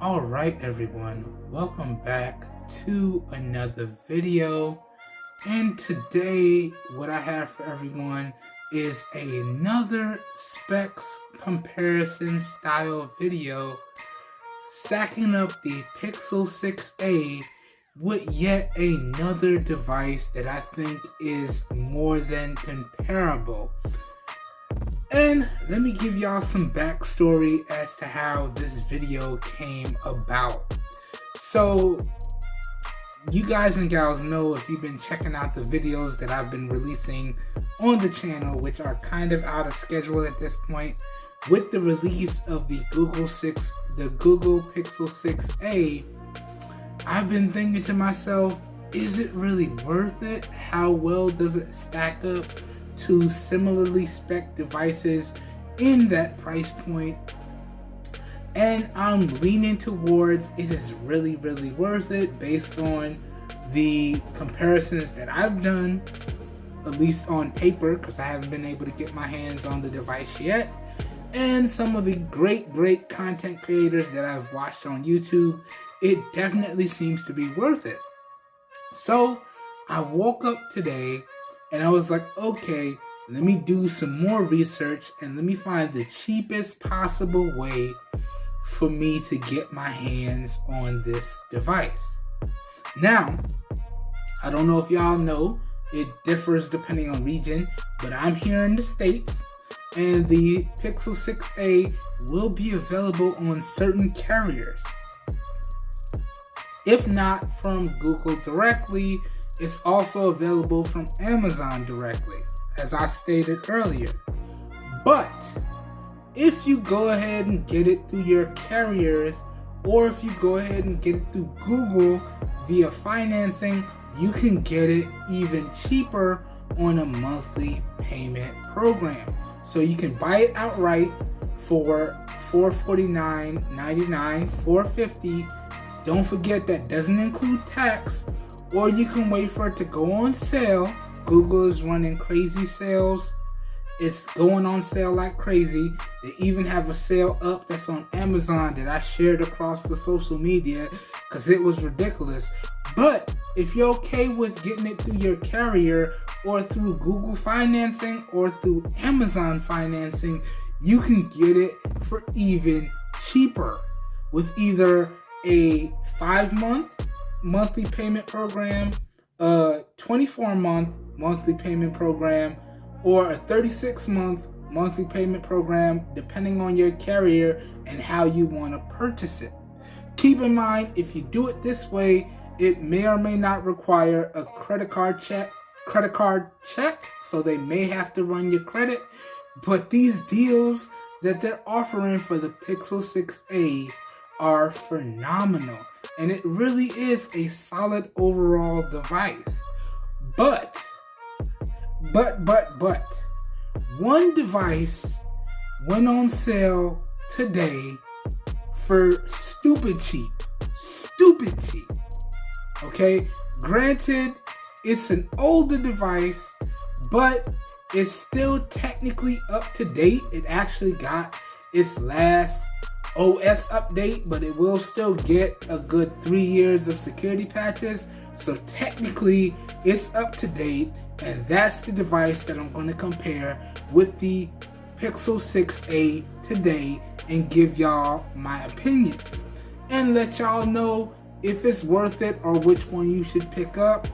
Alright everyone, welcome back to another video, and today what I have for everyone is another specs comparison style video stacking up the Pixel 6a with yet another device that I think is more than comparable. And let me give y'all some backstory as to how this video came about. So, you guys and gals know, if you've been checking out the videos that I've been releasing on the channel, which are kind of out of schedule at this point, with the release of the Google Pixel 6a, I've been thinking to myself, is it really worth it? How well does it stack up to similarly spec devices in that price point? And I'm leaning towards it is really worth it based on the comparisons that I've done, at least on paper, because I haven't been able to get my hands on the device yet, and some of the great content creators that I've watched on YouTube. It definitely seems to be worth it. So I woke up today and I was like, okay, let me do some more research and let me find the cheapest possible way for me to get my hands on this device. Now, I don't know if y'all know, it differs depending on region, but I'm here in the States and the Pixel 6a will be available on certain carriers. If not from Google directly, it's also available from Amazon directly, as I stated earlier. But if you go ahead and get it through your carriers, or if you go ahead and get it through Google via financing, you can get it even cheaper on a monthly payment program. So you can buy it outright for $449.99, $450. Don't forget that doesn't include tax. Or you can wait for it to go on sale. Google is running crazy sales. It's going on sale like crazy. They even have a sale up that's on Amazon that I shared across the social media because it was ridiculous. But if you're okay with getting it through your carrier or through Google financing or through Amazon financing, you can get it for even cheaper with either a 5-month monthly payment program, a 24-month monthly payment program, or a 36-month monthly payment program, depending on your carrier and how you want to purchase it. Keep in mind, if you do it this way, it may or may not require a credit card check, so they may have to run your credit. But these deals that they're offering for the Pixel 6a are phenomenal, and it really is a solid overall device. But one device went on sale today for stupid cheap. Okay, granted, it's an older device, but it's still technically up to date. It actually got its last OS update, but it will still get a good 3 years of security patches. So technically it's up to date, and that's the device that I'm going to compare with the Pixel 6a today and give y'all my opinions and let y'all know if it's worth it or which one you should pick up.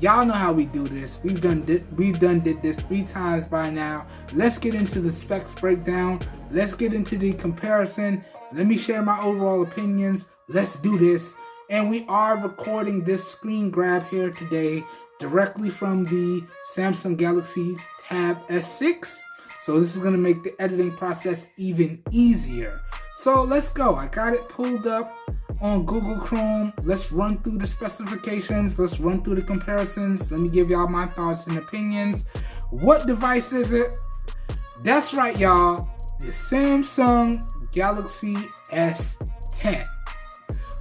Y'all know how we do this. We've done did this 3 times by now. Let's get into the specs breakdown. Let's get into the comparison. Let me share my overall opinions. Let's do this. And we are recording this screen grab here today directly from the Samsung Galaxy Tab S6. So this is going to make the editing process even easier. So let's go. I got it pulled up on Google Chrome. Let's run through the specifications. Let's run through the comparisons. Let me give y'all my thoughts and opinions. What device is it? That's right, y'all. The Samsung Galaxy S10.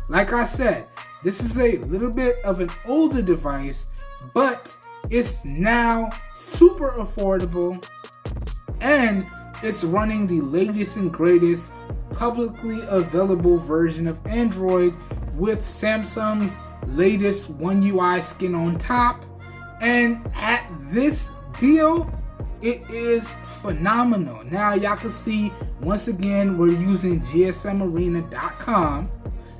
Like I said, this is a little bit of an older device, but it's now super affordable and it's running the latest and greatest publicly available version of Android with Samsung's latest One UI skin on top. And at this deal, it is phenomenal. Now y'all can see, once again, we're using gsmarena.com,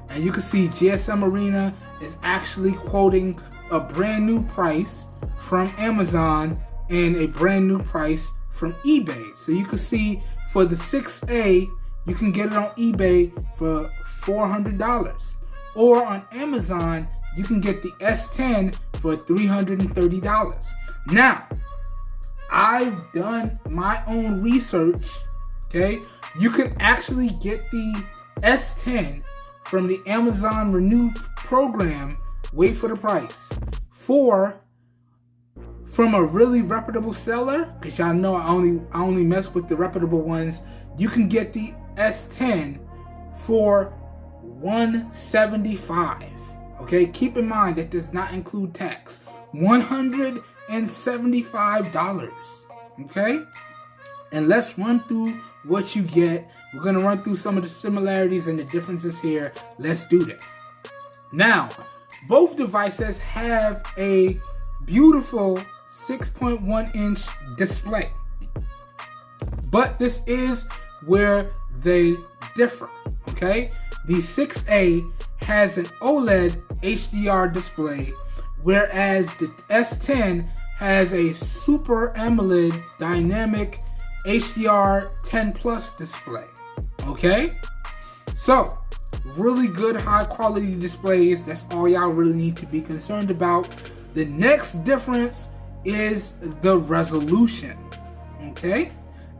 and you can see GSM Arena is actually quoting a brand new price from Amazon and a brand new price from eBay. So you can see for the 6A, you can get it on eBay for $400, or on Amazon you can get the S10 for $330. Now, I've done my own research, okay? You can actually get the S10 from the Amazon Renew program, wait for the price, from a really reputable seller, because y'all know I only mess with the reputable ones. You can get the S10 for $175. Okay, keep in mind that does not include tax. $175. Okay, and let's run through what you get. We're gonna run through some of the similarities and the differences here. Let's do this. Now, both devices have a beautiful 6.1-inch display, but this is where they differ. Okay, the 6A has an OLED HDR display, whereas the S10 has a Super AMOLED dynamic HDR 10 Plus display. Okay, so really good high quality displays. That's all y'all really need to be concerned about. The next difference is the resolution. Okay,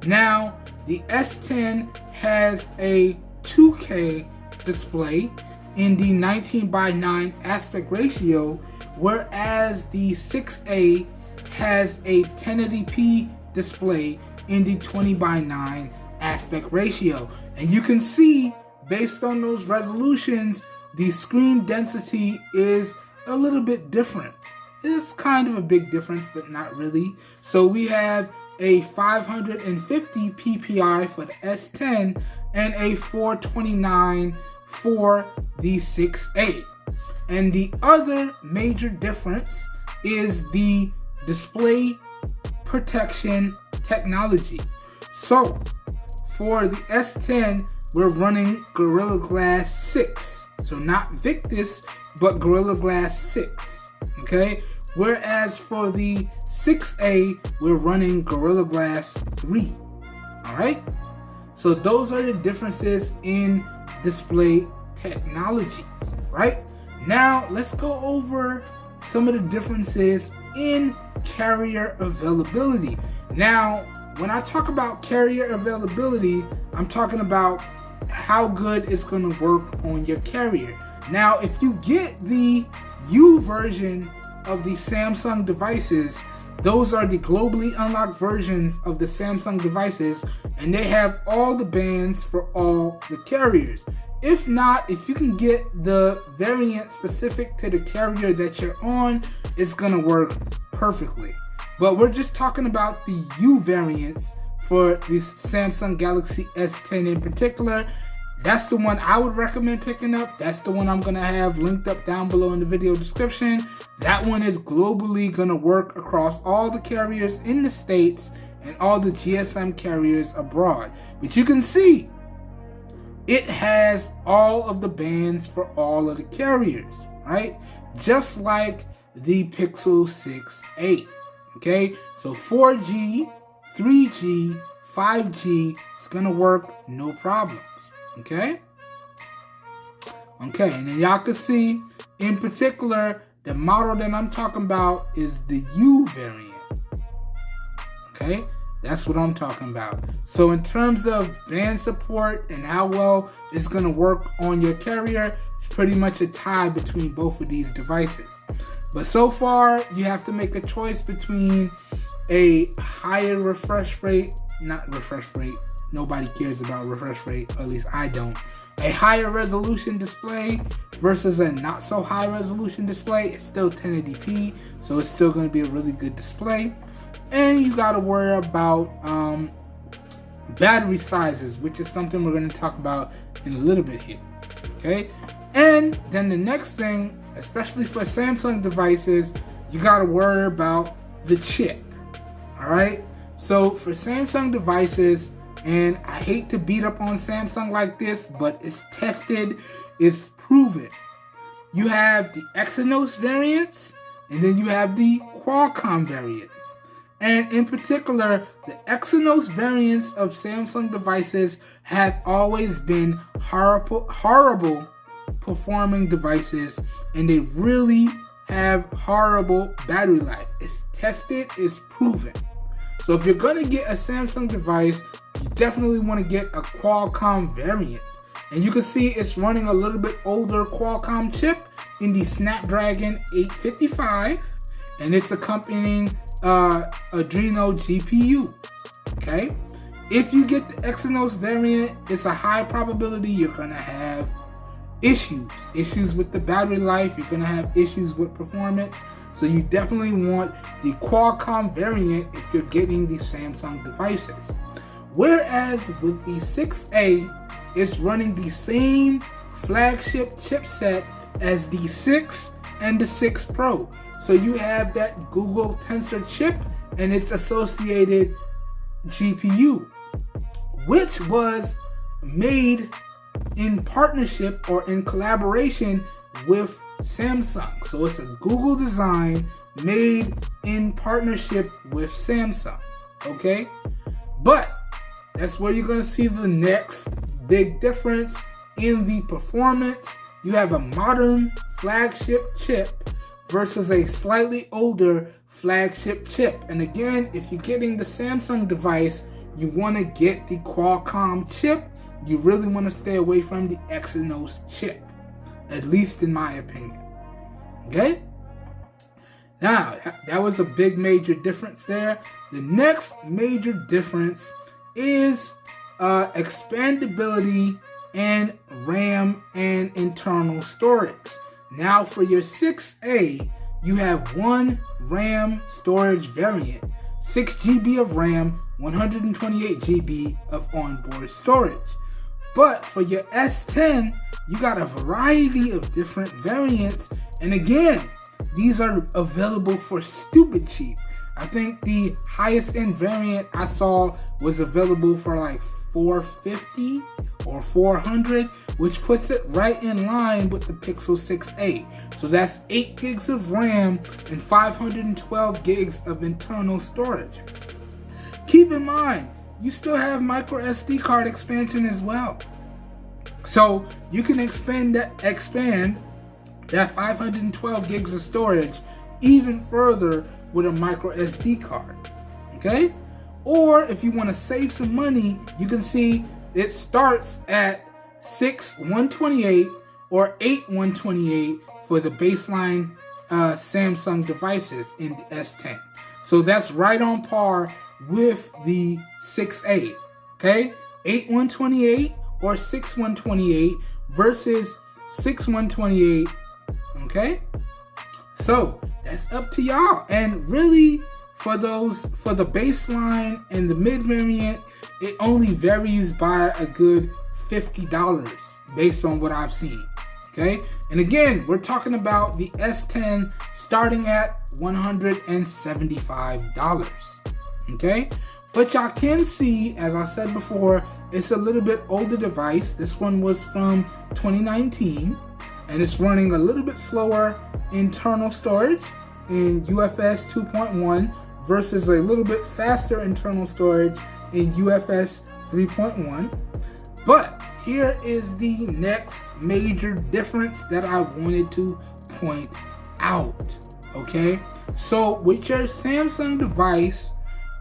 now the S10 has a 2K display in the 19:9 aspect ratio, whereas the 6A has a 1080p display in the 20:9 aspect ratio. And you can see, based on those resolutions, the screen density is a little bit different. It's kind of a big difference, but not really. So we have a 550 ppi for the S10 and a 429 for the 6A. And the other major difference is the display protection technology. So for the S10, we're running Gorilla Glass 6. So not Victus, but Gorilla Glass 6. Okay? Whereas for the 6A, we're running Gorilla Glass 3. Alright? So those are the differences in display technologies, right? Now let's go over some of the differences in carrier availability. Now, when I talk about carrier availability, I'm talking about how good it's going to work on your carrier. Now, if you get the U version of the Samsung devices, those are the globally unlocked versions of the Samsung devices, and they have all the bands for all the carriers. If not, if you can get the variant specific to the carrier that you're on, it's gonna work perfectly. But we're just talking about the U variants for this Samsung Galaxy S10 in particular. That's the one I would recommend picking up. That's the one I'm gonna have linked up down below in the video description. That one is globally gonna work across all the carriers in the States and all the GSM carriers abroad. But you can see, it has all of the bands for all of the carriers, right? Just like the Pixel 6a. Okay, so 4G, 3G, 5G, it's gonna work no problems. Okay, and then y'all can see, in particular, the model that I'm talking about is the U variant. Okay, that's what I'm talking about. So in terms of band support and how well it's gonna work on your carrier, it's pretty much a tie between both of these devices. But so far, you have to make a choice between a higher refresh rate, nobody cares about refresh rate, or at least I don't. A higher resolution display versus a not so high resolution display. It's still 1080p, so it's still going to be a really good display. And you got to worry about battery sizes, which is something we're going to talk about in a little bit here. Okay, and then the next thing, especially for Samsung devices, you got to worry about the chip. All right, so for Samsung devices, and I hate to beat up on Samsung like this, but it's tested, it's proven. You have the Exynos variants, and then you have the Qualcomm variants. And in particular, the Exynos variants of Samsung devices have always been horrible performing devices, and they really have horrible battery life. It's tested, it's proven. So if you're going to get a Samsung device, you definitely want to get a Qualcomm variant. And you can see it's running a little bit older Qualcomm chip in the Snapdragon 855, and it's accompanying Adreno GPU. Okay, if you get the Exynos variant, it's a high probability you're gonna have issues with the battery life. You're gonna have issues with performance. So you definitely want the Qualcomm variant if you're getting the Samsung devices. Whereas with the 6A, it's running the same flagship chipset as the 6 and the 6 Pro. So you have that Google Tensor chip and its associated GPU, which was made in partnership or in collaboration with Samsung. So it's a Google design made in partnership with Samsung. Okay? But that's where you're going to see the next big difference in the performance. You have a modern flagship chip versus a slightly older flagship chip. And again, if you're getting the Samsung device, you want to get the Qualcomm chip. You really want to stay away from the Exynos chip, at least in my opinion. Okay? Now, that was a big major difference there. The next major difference is expandability and RAM and internal storage. Now for your 6A, you have one RAM storage variant, 6 GB of RAM, 128 GB of onboard storage. But for your S10, you got a variety of different variants, and again, these are available for stupid cheap. I think the highest end variant I saw was available for like $450 or $400, which puts it right in line with the Pixel 6a. So that's 8 gigs of RAM and 512 gigs of internal storage. Keep in mind, you still have micro SD card expansion as well. So you can expand that 512 gigs of storage even further with a micro SD card. Okay? Or if you want to save some money, you can see it starts at 6 128 or 8 128 for the baseline Samsung devices in the S10. So that's right on par with the 6A. Okay? 8 128 or 6 128 versus 6 128. Okay? So that's up to y'all. And really, for the baseline and the mid variant, it only varies by a good $50 based on what I've seen. Okay? And again, we're talking about the S10 starting at $175. Okay? But y'all can see, as I said before, it's a little bit older device. This one was from 2019, and it's running a little bit slower internal storage in UFS 2.1 versus a little bit faster internal storage in UFS 3.1. But here is the next major difference that I wanted to point out. Okay, so with your Samsung device,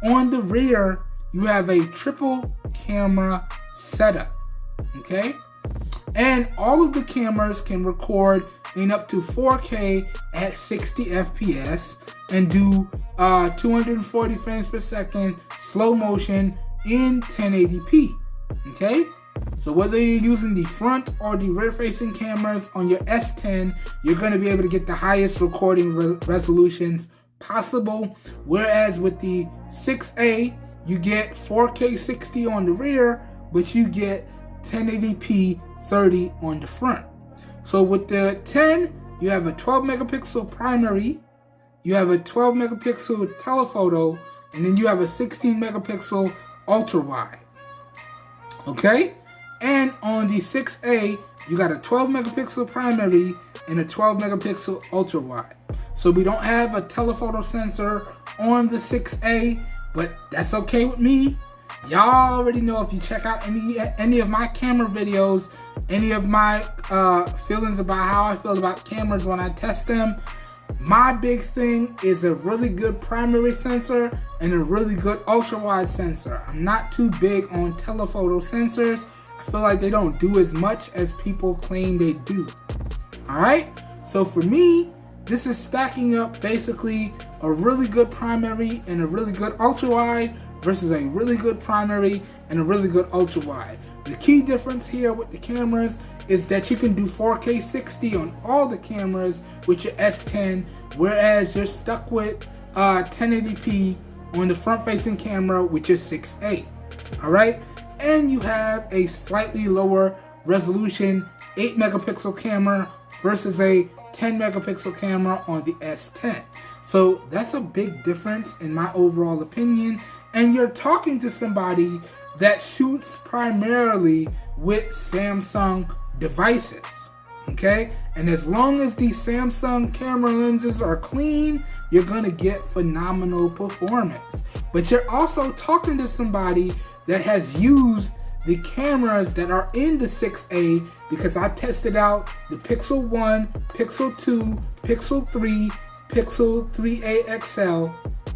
on the rear you have a triple camera setup. Okay, and all of the cameras can record in up to 4K at 60 FPS and do 240 frames per second slow motion in 1080p. Okay, so whether you're using the front or the rear facing cameras on your S10, you're going to be able to get the highest recording resolutions possible. Whereas with the 6A, you get 4K 60 on the rear, but you get 1080p 30 on the front. So with the 10, you have a 12 megapixel primary, you have a 12 megapixel telephoto, and then you have a 16 megapixel ultra wide. Okay? And on the 6A, you got a 12 megapixel primary and a 12 megapixel ultra wide. So we don't have a telephoto sensor on the 6A, but that's okay with me. Y'all already know, if you check out any of my camera videos, any of my feelings about how I feel about cameras when I test them, my big thing is a really good primary sensor and a really good ultra wide sensor. I'm not too big on telephoto sensors. I feel like they don't do as much as people claim they do. Alright, so for me, this is stacking up basically a really good primary and a really good ultra wide versus a really good primary and a really good ultra wide. The key difference here with the cameras is that you can do 4K 60 on all the cameras with your S10, whereas you're stuck with 1080p on the front-facing camera with your 6A. Alright? And you have a slightly lower resolution 8 megapixel camera versus a 10 megapixel camera on the S10. So that's a big difference in my overall opinion. And you're talking to somebody that shoots primarily with Samsung devices, okay? And as long as these Samsung camera lenses are clean, you're gonna get phenomenal performance. But you're also talking to somebody that has used the cameras that are in the 6A, because I tested out the Pixel 1, Pixel 2, Pixel 3, Pixel 3a XL.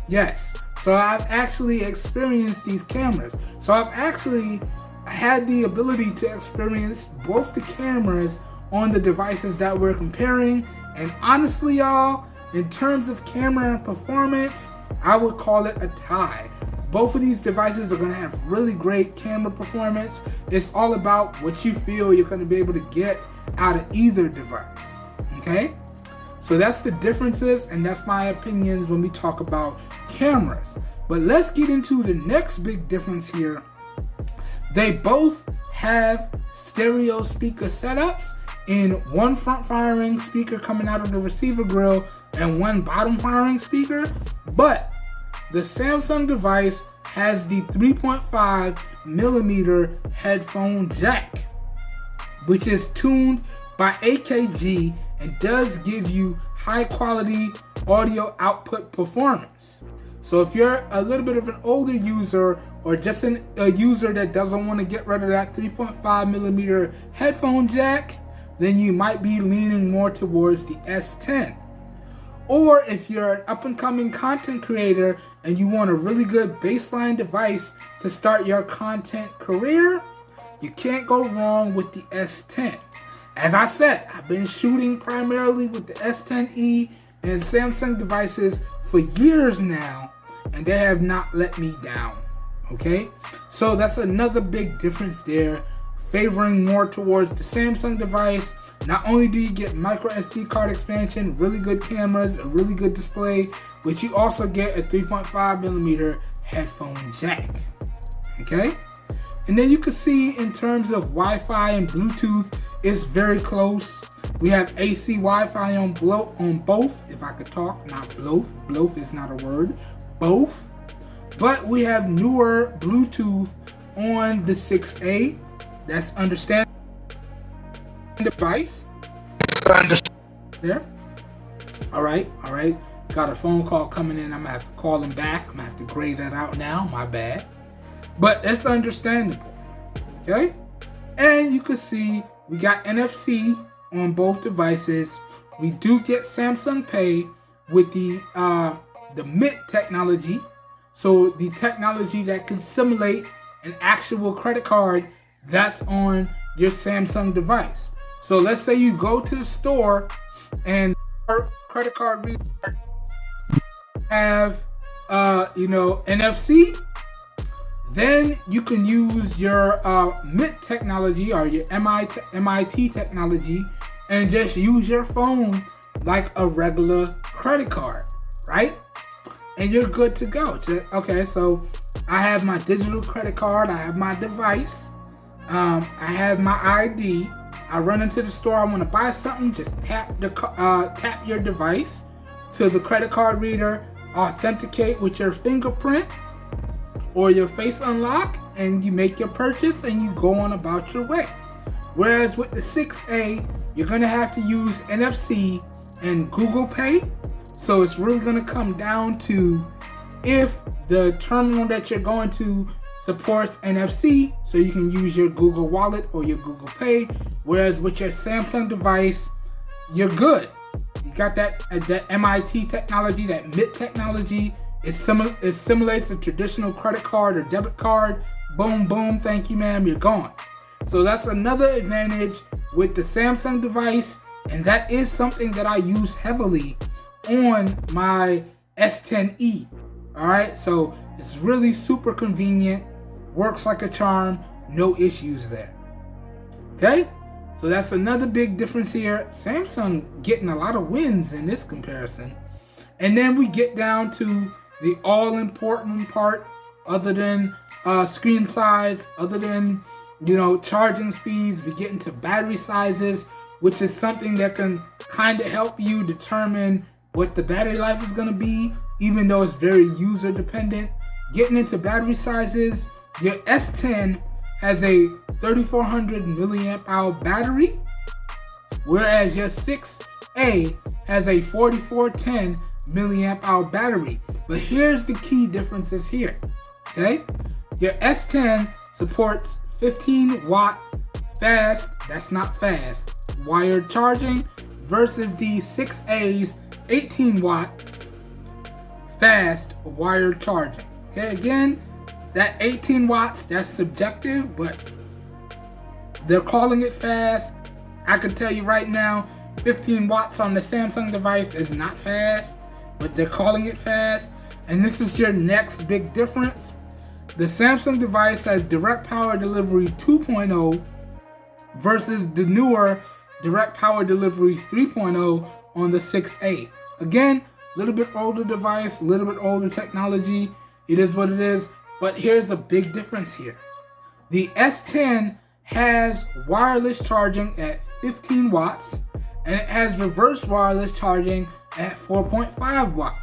Yes, so I've actually experienced these cameras. So I've actually had the ability to experience both the cameras on the devices that we're comparing. And honestly, y'all, in terms of camera performance, I would call it a tie. Both of these devices are going to have really great camera performance. It's all about what you feel you're going to be able to get out of either device. Okay? So that's the differences, and that's my opinions when we talk about cameras. But let's get into the next big difference here. They both have stereo speaker setups, in one front firing speaker coming out of the receiver grill and one bottom firing speaker, but the Samsung device has the 3.5 millimeter headphone jack, which is tuned by AKG and does give you high quality audio output performance. So if you're a little bit of an older user, or just a user that doesn't want to get rid of that 3.5 millimeter headphone jack, then you might be leaning more towards the S10. Or if you're an up-and-coming content creator and you want a really good baseline device to start your content career, you can't go wrong with the S10. As I said, I've been shooting primarily with the S10e and Samsung devices for years now, and they have not let me down. Okay? So that's another big difference there, favoring more towards the Samsung device. Not only do you get micro SD card expansion, really good cameras, a really good display, but you also get a 3.5 millimeter headphone jack. Okay? And then you can see in terms of Wi-Fi and Bluetooth, it's very close. We have AC Wi-Fi on both, if I could talk, not bloaf. Bloaf is not a word. Both. But we have newer Bluetooth on the 6A. That's understandable. Device. There. All right. Got a phone call coming in. I'm gonna have to call them back. I'm gonna have to gray that out now. My bad. But that's understandable. Okay. And you can see we got NFC on both devices. We do get Samsung Pay with the MIT technology. So the technology that can simulate an actual credit card that's on your Samsung device. So let's say you go to the store and your credit card reader have NFC, then you can use your MIT technology or your MIT technology and just use your phone like a regular credit card, right? And you're good to go. Okay, so I have my digital credit card, I have my device, I have my ID. I run into the store, I want to buy something, just tap your device to the credit card reader, authenticate with your fingerprint or your face unlock, and you make your purchase and you go on about your way. Whereas with the 6A, you're going to have to use NFC and Google Pay. So it's really going to come down to if the terminal that you're going to supports NFC, so you can use your Google Wallet or your Google Pay. Whereas with your Samsung device, you're good. You got that MIT technology, that MIT technology. It simulates a traditional credit card or debit card. Boom, boom, thank you, ma'am, you're gone. So that's another advantage with the Samsung device, and that is something that I use heavily on my S10e. Alright, so it's really super convenient, works like a charm, no issues there. Okay, so that's another big difference here. Samsung getting a lot of wins in this comparison. And then we get down to the all-important part, other than screen size, other than, you know, charging speeds. We get into battery sizes, which is something that can kind of help you determine what the battery life is going to be, even though it's very user dependent. Getting into battery sizes, your S10 has a 3400 milliamp hour battery, whereas your 6A has a 4410 milliamp hour battery. But here's the key differences here. Okay, your S10 supports 15 watt fast, that's not fast, wired charging, versus the 6A's 18 watt fast wired charging. Okay, again, that 18 watts, that's subjective, but they're calling it fast. I can tell you right now, 15 watts on the Samsung device is not fast, but they're calling it fast. And this is your next big difference. The Samsung device has direct power delivery 2.0 versus the newer direct power delivery 3.0 on the 6A. Again, a little bit older device, a little bit older technology. It is what it is. But here's a big difference here. The S10 has wireless charging at 15 watts, and it has reverse wireless charging at 4.5 watts.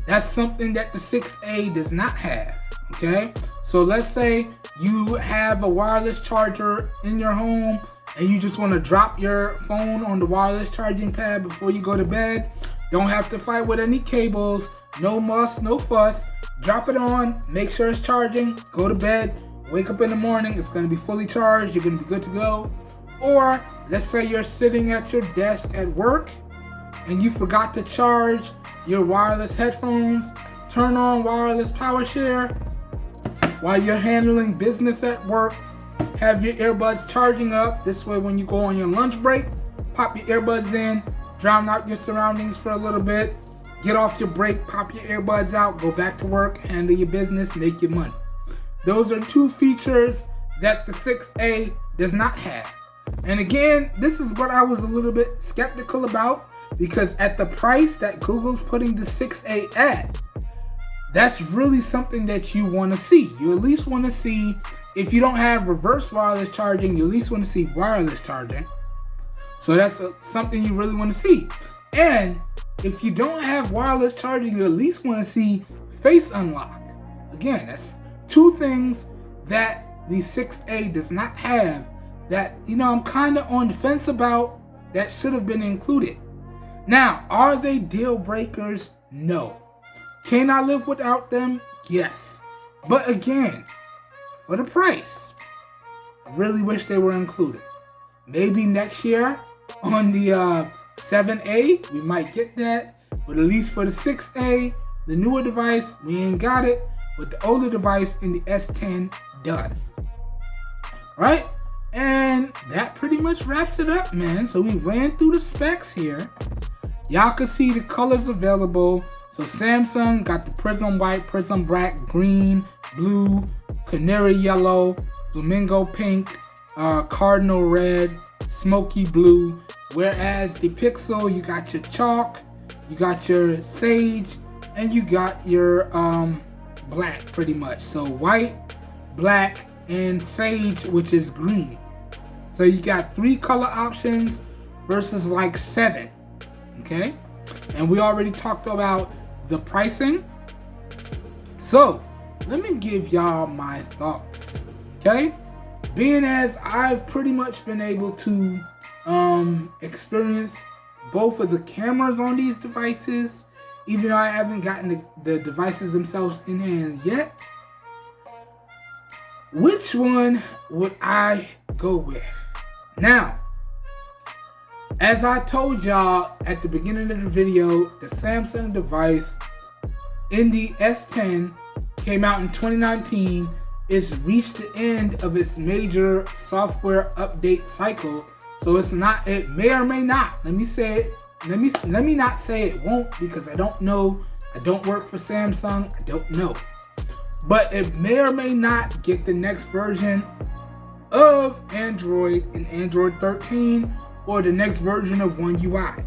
That's something that the 6A does not have. Okay, so let's say you have a wireless charger in your home and you just want to drop your phone on the wireless charging pad before you go to bed. Don't have to fight with any cables, no muss, no fuss. Drop it on, make sure it's charging, go to bed, wake up in the morning, it's going to be fully charged, you're going to be good to go. Or let's say you're sitting at your desk at work and you forgot to charge your wireless headphones. Turn on wireless power share while you're handling business at work. Have your earbuds charging up. This way when you go on your lunch break, pop your earbuds in, drown out your surroundings for a little bit, get off your break, pop your earbuds out, go back to work, handle your business, make your money. Those are two features that the 6A does not have. And again, this is what I was a little bit skeptical about, because at the price that Google's putting the 6A at, that's really something that you want to see. You at least want to see, if you don't have reverse wireless charging, you at least want to see wireless charging. So that's something you really want to see. And if you don't have wireless charging, you at least want to see face unlock. Again, that's two things that the 6A does not have that, you know, I'm kind of on the fence about, that should have been included. Now, are they deal breakers? No. Can I live without them? Yes. But again, for the price, I really wish they were included. Maybe next year on the 7A, we might get that. But at least for the 6A, the newer device, we ain't got it. But the older device in the S10 does. Right? And that pretty much wraps it up, man. So we ran through the specs here. Y'all can see the colors available. So Samsung got the Prism White, Prism Black, Green, Blue, Canary Yellow, Flamingo Pink, Cardinal Red, Smoky Blue. Whereas the Pixel, you got your Chalk, you got your Sage, and you got your black pretty much. So white, black, and sage, which is green. So you got 3 color options versus like 7. Okay, and we already talked about the pricing. So let me give y'all my thoughts. Okay, being as I've pretty much been able to experience both of the cameras on these devices, even though I haven't gotten the devices themselves in hand yet, which one would I go with? Now, as I told y'all at the beginning of the video, the Samsung device in the S10 came out in 2019. It's reached the end of its major software update cycle. So it's not, it may or may not, let me say it, let me not say it won't, because I don't know. I don't work for Samsung, I don't know. But it may or may not get the next version of Android in Android 13 or the next version of One UI.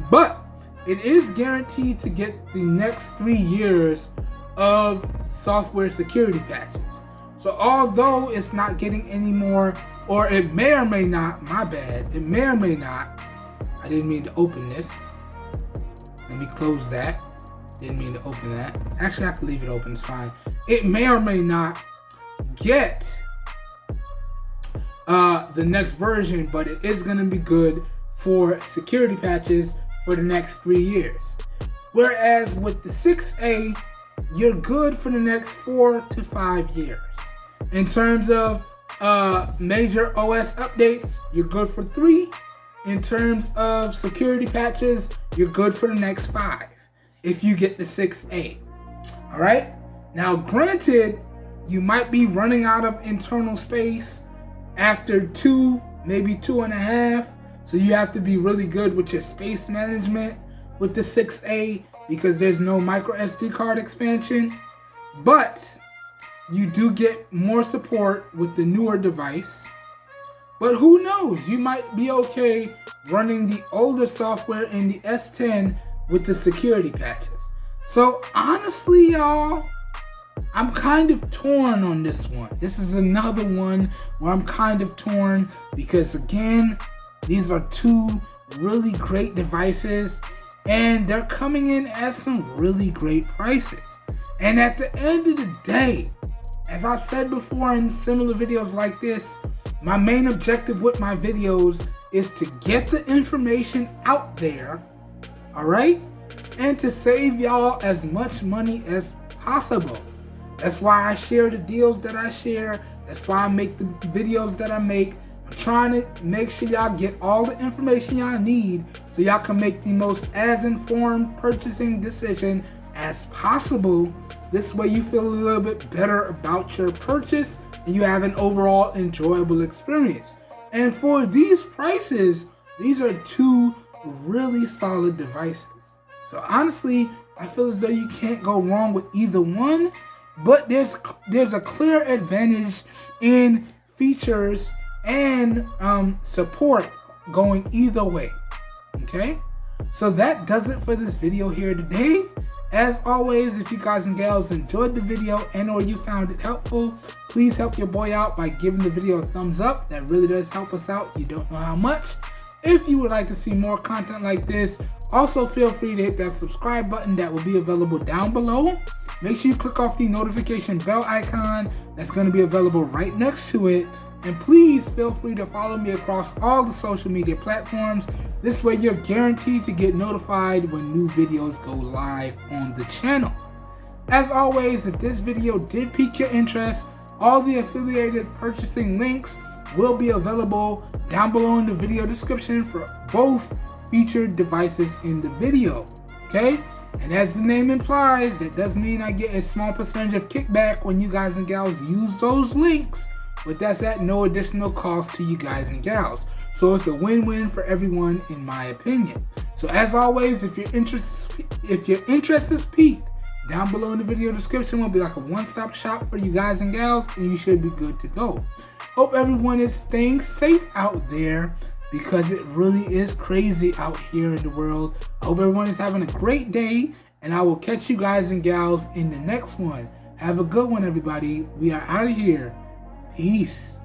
But it is guaranteed to get the next 3 years of software security patches. So although it's not getting any more, or it may or may not, my bad, it may or may not, I didn't mean to open this. Let me close that. Didn't mean to open that. Actually, I can leave it open, it's fine. It may or may not get the next version, but it is going to be good for security patches for the next 3 years. Whereas with the 6A, you're good for the next 4 to 5 years. In terms of major OS updates, you're good for 3. In terms of security patches, you're good for the next 5 if you get the 6A. All right? Now, granted, you might be running out of internal space after 2, maybe 2.5. So you have to be really good with your space management with the 6A because there's no micro SD card expansion. But you do get more support with the newer device. But who knows? You might be okay running the older software in the S10 with the security patches. So honestly, y'all, I'm kind of torn on this one. This is another one where I'm kind of torn because, again, these are 2 really great devices and they're coming in at some really great prices. And at the end of the day, as I've said before in similar videos like this, my main objective with my videos is to get the information out there, all right? And to save y'all as much money as possible. That's why I share the deals that I share. That's why I make the videos that I make. I'm trying to make sure y'all get all the information y'all need so y'all can make the most as informed purchasing decision as possible. This way you feel a little bit better about your purchase and you have an overall enjoyable experience. And for these prices, these are 2 really solid devices. So honestly, I feel as though you can't go wrong with either one, but there's a clear advantage in features and support going either way. Okay, so that does it for this video here today. As always, if you guys and gals enjoyed the video and or you found it helpful, please help your boy out by giving the video a thumbs up. That really does help us out. You don't know how much. If you would like to see more content like this, also feel free to hit that subscribe button that will be available down below. Make sure you click off the notification bell icon that's going to be available right next to it. And please feel free to follow me across all the social media platforms. This way you're guaranteed to get notified when new videos go live on the channel. As always, if this video did pique your interest, all the affiliated purchasing links will be available down below in the video description for both featured devices in the video. Okay? And as the name implies, that does mean I get a small percentage of kickback when you guys and gals use those links, but that's at no additional cost to you guys and gals. So it's a win-win for everyone in my opinion. So as always, if your interest is piqued, down below in the video description will be like a one-stop shop for you guys and gals, and you should be good to go. Hope everyone is staying safe out there, because it really is crazy out here in the world. I hope everyone is having a great day, And I will catch you guys and gals in the next one. Have a good one, everybody. We are out of here. Peace.